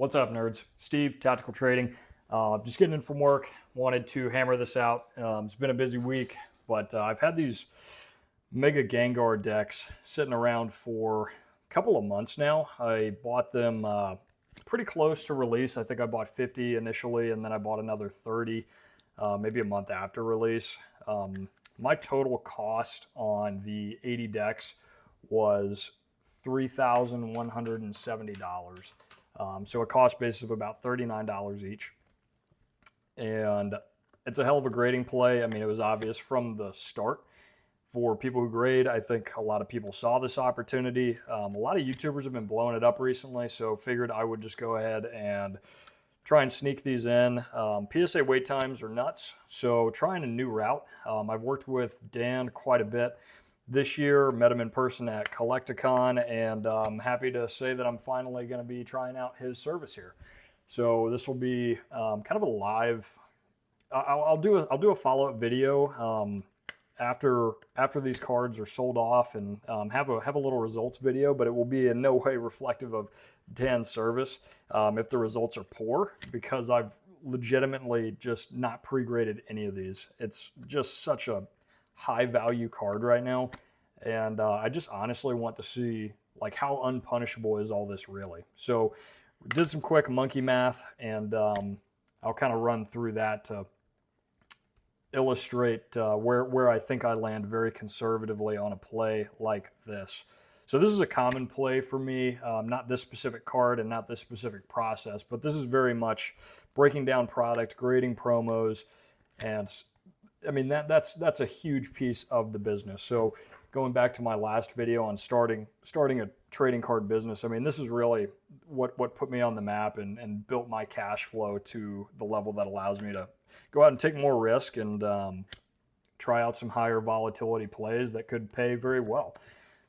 What's up, nerds? Steve, Tactical Trading. Just getting in from work. Wanted to hammer this out. It's been a busy week, but I've had these Mega Gengar decks sitting around for a couple of months now. I bought them pretty close to release. I think I bought 50 initially, and then I bought another 30 maybe a month after release. My total cost on the 80 decks was $3,170. So a cost basis of about $39 each. And it's a hell of a grading play. I mean, it was obvious from the start. For people who grade, I think a lot of people saw this opportunity. A lot of YouTubers have been blowing it up recently, so figured I would just go ahead and try and sneak these in. PSA wait times are nuts, so trying a new route. I've worked with Dan quite a bit this year, met him in person at Collecticon, and I'm happy to say that I'm finally going to be trying out his service here. So this will be kind of a live. I'll do a follow-up video after these cards are sold off, and have a little results video, but it will be in no way reflective of Dan's service if the results are poor, because I've legitimately just not pre-graded any of these. It's just such a high value card right now, and I just honestly want to see like how unpunishable is all this really. So did some quick monkey math, and I'll kind of run through that to illustrate where I think I land very conservatively on a play like this. So this is a common play for me, not this specific card and not this specific process, but this is very much breaking down product, grading promos, and I mean, that's a huge piece of the business. So going back to my last video on starting a trading card business, I mean, this is really what put me on the map and built my cash flow to the level that allows me to go out and take more risk and try out some higher volatility plays that could pay very well.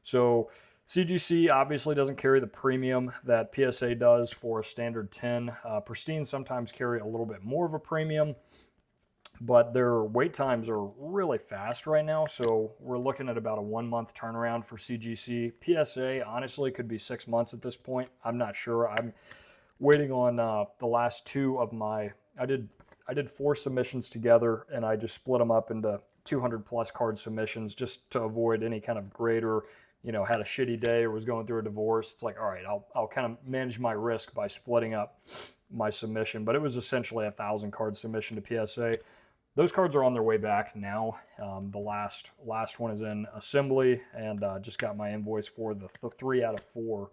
So CGC obviously doesn't carry the premium that PSA does for a standard 10. Pristine sometimes carry a little bit more of a premium, but their wait times are really fast right now. So we're looking at about a 1 month turnaround for CGC. PSA honestly could be 6 months at this point. I'm not sure. I'm waiting on the last two of my, I did 4 submissions together, and I just split them up into 200 plus card submissions just to avoid any kind of grader, had a shitty day or was going through a divorce. It's like, all right, I'll kind of manage my risk by splitting up my submission. But it was essentially 1,000 card submission to PSA. Those cards are on their way back now. The last one is in assembly, and just got my invoice for the 3 out of 4.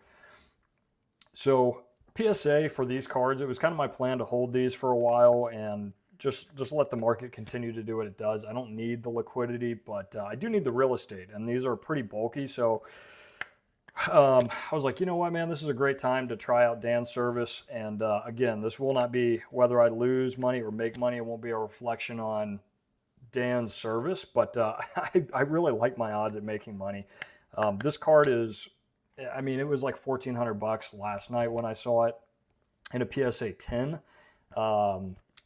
So PSA for these cards, it was kind of my plan to hold these for a while and just let the market continue to do what it does. I don't need the liquidity, but I do need the real estate, and these are pretty bulky. So I was like, you know what, man, this is a great time to try out Dan's service. And again, this will not be whether I lose money or make money. It won't be a reflection on Dan's service, but I really like my odds at making money. This card is, I mean, it was like $1,400 last night when I saw it in a PSA 10.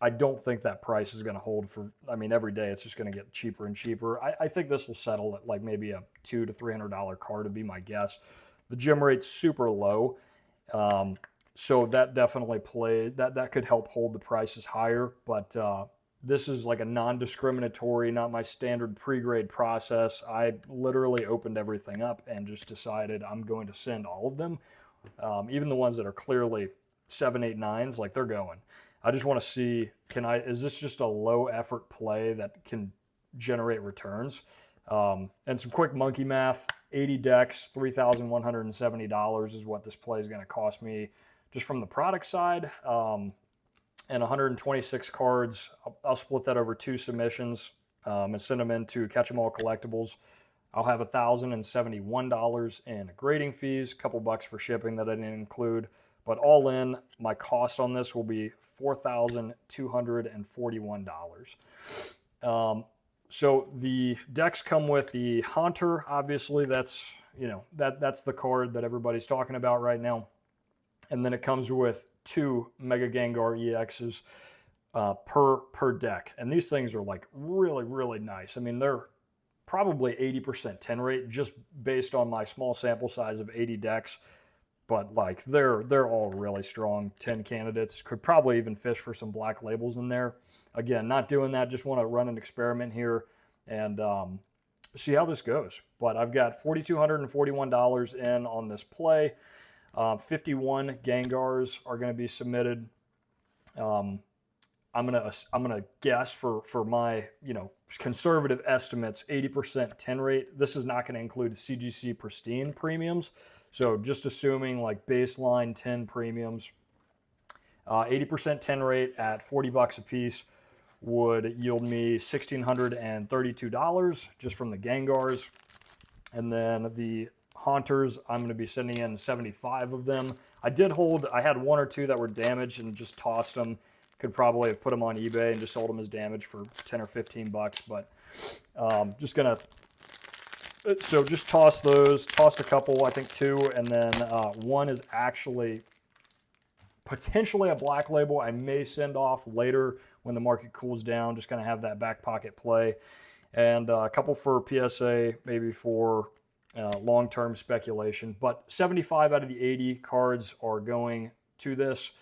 I don't think that price is going to hold for, I mean, every day it's just going to get cheaper and cheaper. I think this will settle at like maybe a $200 to $300 card would be my guess. The gem rate's super low, so that definitely that could help hold the prices higher, but this is like a non-discriminatory, not my standard pre-grade process. I literally opened everything up and just decided I'm going to send all of them, even the ones that are clearly 7, 8, 9s, like they're going. I just want to see, is this just a low effort play that can generate returns? And some quick monkey math, 80 decks, $3,170 is what this play is going to cost me just from the product side. And 126 cards, I'll split that over 2 submissions and send them into Catch 'em All Collectibles. I'll have $1,071 in grading fees, a couple bucks for shipping that I didn't include. But all in, my cost on this will be $4,241. So the decks come with the Haunter. Obviously, that's the card that everybody's talking about right now. And then it comes with 2 Mega Gengar EXs per deck. And these things are like really, really nice. I mean, they're probably 80% 10 rate just based on my small sample size of 80 decks. but like they're all really strong 10 candidates. Could probably even fish for some black labels in there. Again, not doing that. Just want to run an experiment here and see how this goes. But I've got $4,241 in on this play. 51 Gengars are going to be submitted. Um, I'm gonna guess for my conservative estimates 80% 10 rate. This is not going to include CGC pristine premiums. So just assuming like baseline 10 premiums, 80% 10 rate at 40 bucks a piece would yield me $1,632 just from the Gengars. And then the Haunters, I'm going to be sending in 75 of them. I had one or two that were damaged and just tossed them. Could probably have put them on eBay and just sold them as damaged for 10 or 15 bucks, but so just toss those, tossed a couple, I think two, and then one is actually potentially a black label. I may send off later when the market cools down, just kind of have that back pocket play, and a couple for PSA, maybe for long-term speculation. But 75 out of the 80 cards are going to this.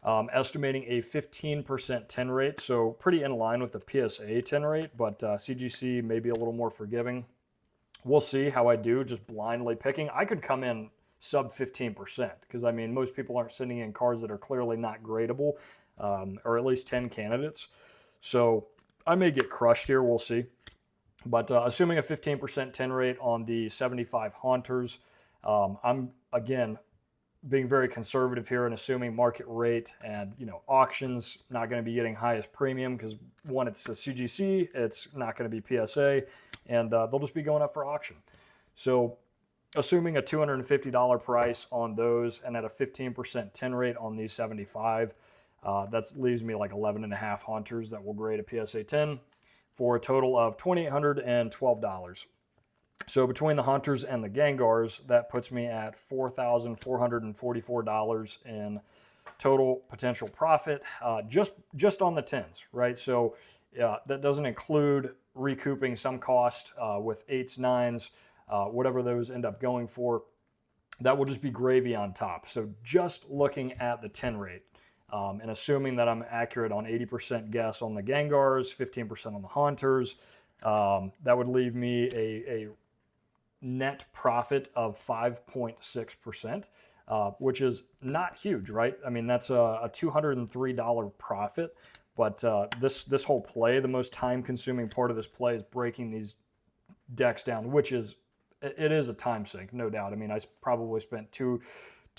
Estimating a 15% 10 rate, so pretty in line with the PSA 10 rate, but CGC may be a little more forgiving. We'll see how I do just blindly picking. I could come in sub 15% because, I mean, most people aren't sending in cards that are clearly not gradable, or at least 10 candidates. So I may get crushed here. We'll see. But assuming a 15% 10 rate on the 75 Haunters, I'm, again, being very conservative here and assuming market rate and auctions, not going to be getting highest premium because one, it's a CGC, it's not going to be PSA, and they'll just be going up for auction. So assuming a $250 price on those and at a 15% 10 rate on these 75, that leaves me like 11 and a half Haunters that will grade a PSA 10 for a total of $2,812. So between the Haunters and the Gengars, that puts me at $4,444 in total potential profit, just on the 10s, right? So that doesn't include recouping some cost with 8s, 9s, whatever those end up going for. That will just be gravy on top. So just looking at the 10 rate and assuming that I'm accurate on 80% guess on the Gengars, 15% on the Haunters, that would leave me a net profit of 5.6%, which is not huge, right? I mean, that's a $203 profit, but this whole play, the most time-consuming part of this play is breaking these decks down, which is a time sink, no doubt. I mean, I probably spent two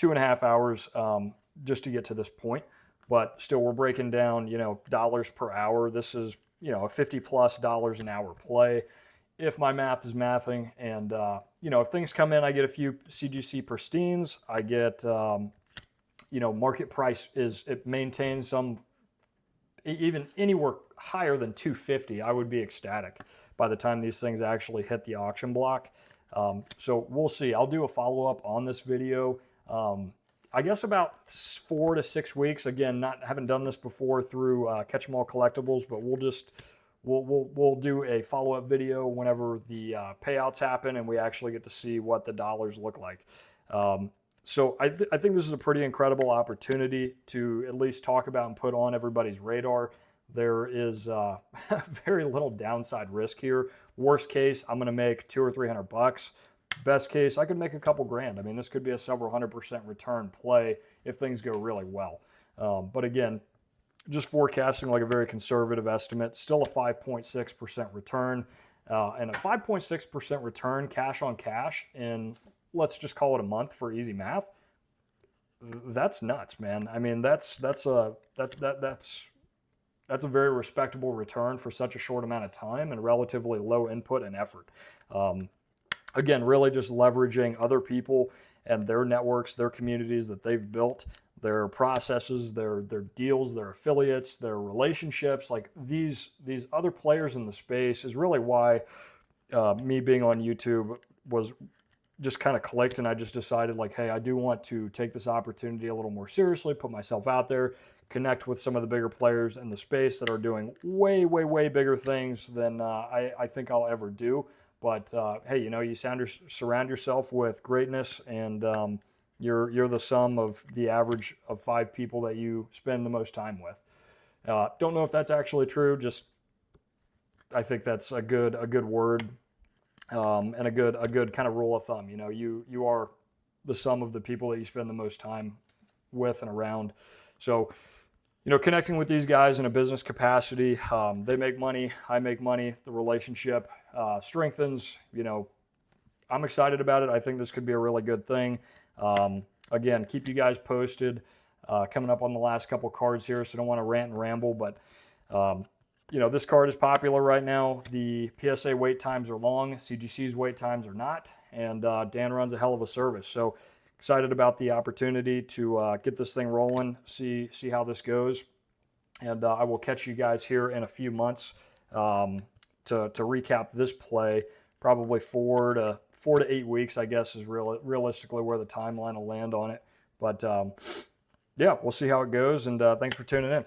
and a half hours just to get to this point, but still, we're breaking down, dollars per hour. This is, a $50+ an hour play. If my math is mathing, and if things come in, I get a few CGC pristines. I get market price it maintains some, even anywhere higher than 250. I would be ecstatic by the time these things actually hit the auction block. So we'll see. I'll do a follow-up on this video. I guess about 4 to 6 weeks. Again, haven't done this before through Catch 'em All Collectibles, but we'll do a follow-up video whenever the payouts happen and we actually get to see what the dollars look like. So I think this is a pretty incredible opportunity to at least talk about and put on everybody's radar. There is very little downside risk here. Worst case, I'm going to make $200 or $300. Best case, I could make a couple grand. I mean, this could be a several 100% return play if things go really well. But again, just forecasting like a very conservative estimate, still a 5.6% return, and a 5.6% return cash on cash in, let's just call it a month for easy math. That's nuts, man. I mean, that's a very respectable return for such a short amount of time and relatively low input and effort. Again, really just leveraging other people and their networks, their communities that they've built, their processes, their deals, their affiliates, their relationships. Like these other players in the space is really why me being on YouTube was just kind of clicked, and I just decided like, hey, I do want to take this opportunity a little more seriously, put myself out there, connect with some of the bigger players in the space that are doing way, way, way bigger things than I think I'll ever do. But hey, you surround yourself with greatness and You're the sum of the average of 5 people that you spend the most time with. Don't know if that's actually true. Just I think that's a good word, and a good kind of rule of thumb. You are the sum of the people that you spend the most time with and around. So, connecting with these guys in a business capacity, they make money, I make money, the relationship strengthens. I'm excited about it. I think this could be a really good thing. Again, keep you guys posted. Coming up on the last couple cards here, so I don't want to rant and ramble, but this card is popular right now. The PSA wait times are long, CGC's wait times are not, and Dan runs a hell of a service. So excited about the opportunity to get this thing rolling, see how this goes, and I will catch you guys here in a few months to recap this play. Probably 4 to 8 weeks, I guess, is realistically where the timeline will land on it. But yeah, we'll see how it goes, and thanks for tuning in.